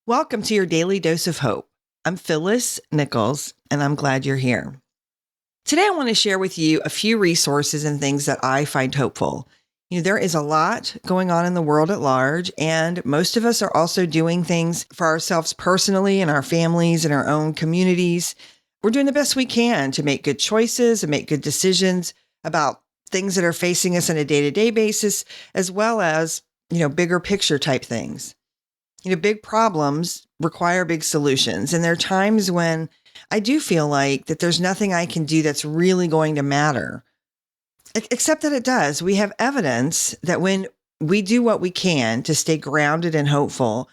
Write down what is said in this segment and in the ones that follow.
Welcome to your daily dose of hope. I'm Phyllis Nichols, and I'm glad you're here. Today, I want to share with you a few resources and things that I find hopeful. There is a lot going on in the world at large, and most of us are also doing things for ourselves personally and our families and our own communities. We're doing the best we can to make good choices and make good decisions about things that are facing us on a day-to-day basis, as well as, bigger picture type things. Big problems require big solutions. And there are times when I do feel like that there's nothing I can do that's really going to matter, except that it does. We have evidence that when we do what we can to stay grounded and hopeful,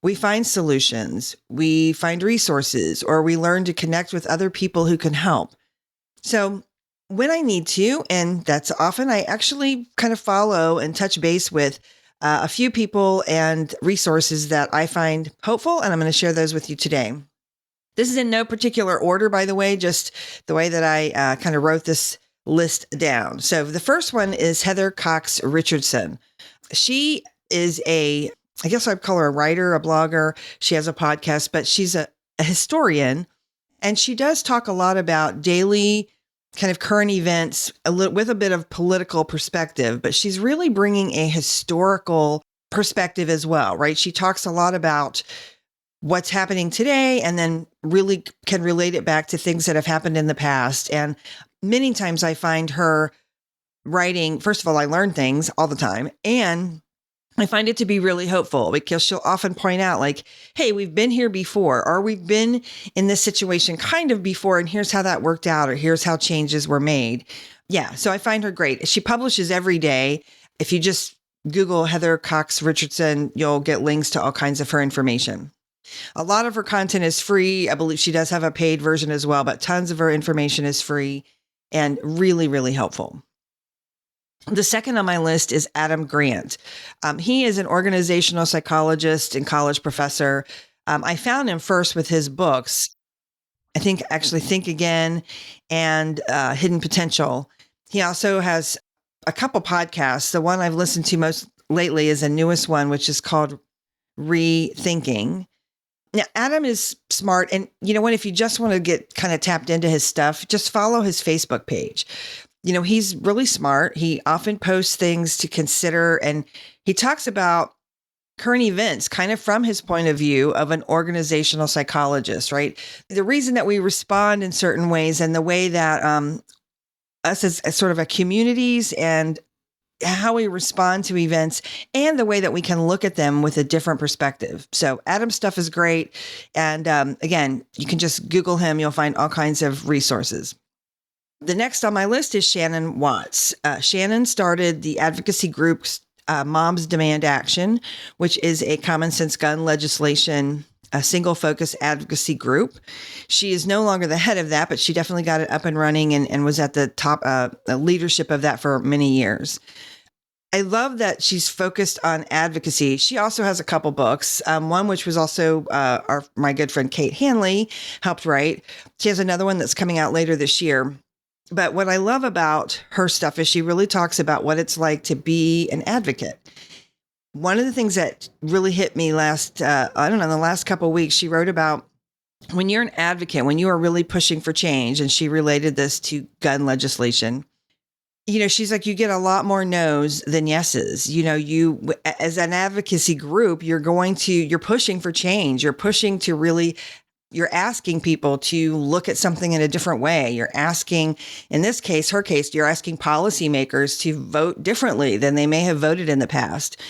we find solutions, we find resources, or we learn to connect with other people who can help. So when I need to, and that's often, I actually kind of follow and touch base with a few people and resources that I find hopeful, and I'm going to share those with you today. This is in no particular order, by the way, just the way that I kind of wrote this list down. So the first one is Heather Cox Richardson. She is I guess I'd call her a writer, a blogger. She has a podcast, but she's a historian, and she does talk a lot about daily kind of current events with a bit of political perspective, but she's really bringing a historical perspective as well, right? She talks a lot about what's happening today and then really can relate it back to things that have happened in the past. And many times I find her writing, first of all, I learn things all the time, and I find it to be really hopeful because she'll often point out like, hey, we've been here before, or we've been in this situation kind of before, and here's how that worked out, or here's how changes were made. Yeah, so I find her great. She publishes every day. If you just Google Heather Cox Richardson, you'll get links to all kinds of her information. A lot of her content is free. I believe she does have a paid version as well, but tons of her information is free and really, really helpful. The second on my list is Adam Grant. He is an organizational psychologist and college professor. I found him first with his books. I think actually Think Again and Hidden Potential. He also has a couple podcasts. The one I've listened to most lately is a newest one, which is called Rethinking. Now, Adam is smart. And you know what? If you just want to get kind of tapped into his stuff, just follow his Facebook page. He's really smart. He often posts things to consider, and he talks about current events kind of from his point of view of an organizational psychologist, right? The reason that we respond in certain ways and the way that us as sort of a communities and how we respond to events and the way that we can look at them with a different perspective. So Adam's stuff is great. And again, you can just Google him. You'll find all kinds of resources. The next on my list is Shannon Watts. Shannon started the advocacy group Moms Demand Action, which is a common sense gun legislation, a single focus advocacy group. She is no longer the head of that, but she definitely got it up and running and was at the top leadership of that for many years. I love that she's focused on advocacy. She also has a couple books, one which was also my good friend Kate Hanley helped write. She has another one that's coming out later this year. But what I love about her stuff is she really talks about what it's like to be an advocate. One of the things that really hit me the last couple of weeks, she wrote about when you're an advocate, when you are really pushing for change, and she related this to gun legislation. She's like, you get a lot more no's than yeses. You, as an advocacy group, you're pushing for change. You're asking people to look at something in a different way. You're asking, in this case, her case, you're asking policymakers to vote differently than they may have voted in the past.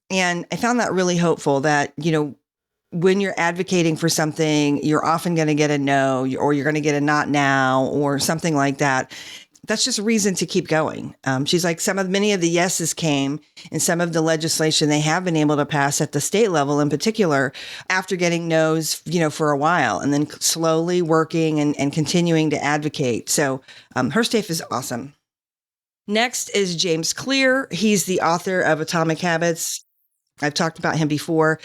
And I found that really hopeful that, when you're advocating for something, you're often going to get a no, or you're going to get a not now, or something like that. That's just a reason to keep going. She's like, many of the yeses came in some of the legislation they have been able to pass at the state level in particular after getting no's, for a while, and then slowly working and continuing to advocate. So her stuff is awesome. Next is James Clear. He's the author of Atomic Habits. I've talked about him before.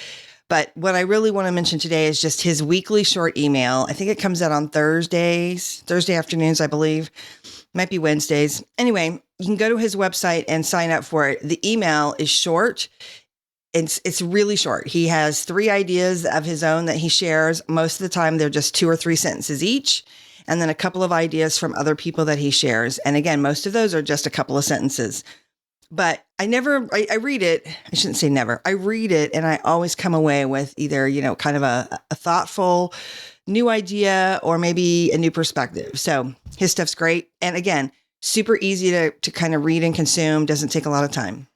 But what I really want to mention today is just his weekly short email. I think it comes out on Thursday afternoons, I believe. Might be Wednesdays. Anyway, you can go to his website and sign up for it. The email is short. it's really short. He has 3 ideas of his own that he shares. Most of the time, they're just 2 or 3 sentences each, and then a couple of ideas from other people that he shares. And again, most of those are just a couple of sentences. But I read it. I shouldn't say never. I read it and I always come away with either, kind of a thoughtful new idea or maybe a new perspective. So his stuff's great. And again, super easy to kind of read and consume. Doesn't take a lot of time.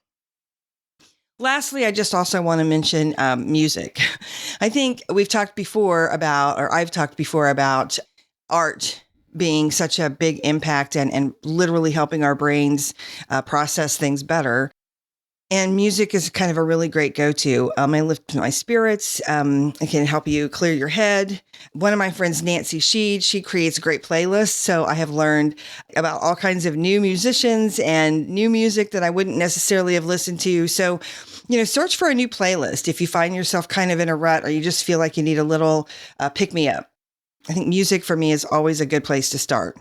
Lastly, I just also want to mention music. I think I've talked before about art being such a big impact and literally helping our brains process things better. And music is kind of a really great go-to. I lift my spirits. It can help you clear your head. One of my friends, Nancy Sheed, she creates great playlists. So I have learned about all kinds of new musicians and new music that I wouldn't necessarily have listened to. So, search for a new playlist if you find yourself kind of in a rut or you just feel like you need a little pick-me-up. I think music for me is always a good place to start.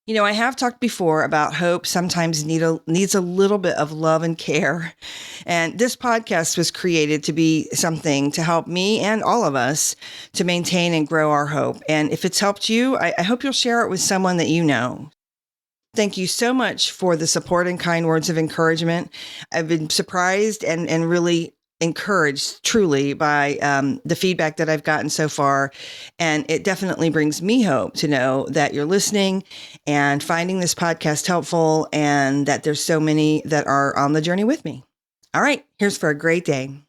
I have talked before about hope sometimes needs a little bit of love and care. And this podcast was created to be something to help me and all of us to maintain and grow our hope. And if it's helped you, I hope you'll share it with someone that you know. Thank you so much for the support and kind words of encouragement. I've been surprised and really encouraged truly by the feedback that I've gotten so far. And it definitely brings me hope to know that you're listening and finding this podcast helpful and that there's so many that are on the journey with me. All right, here's for a great day.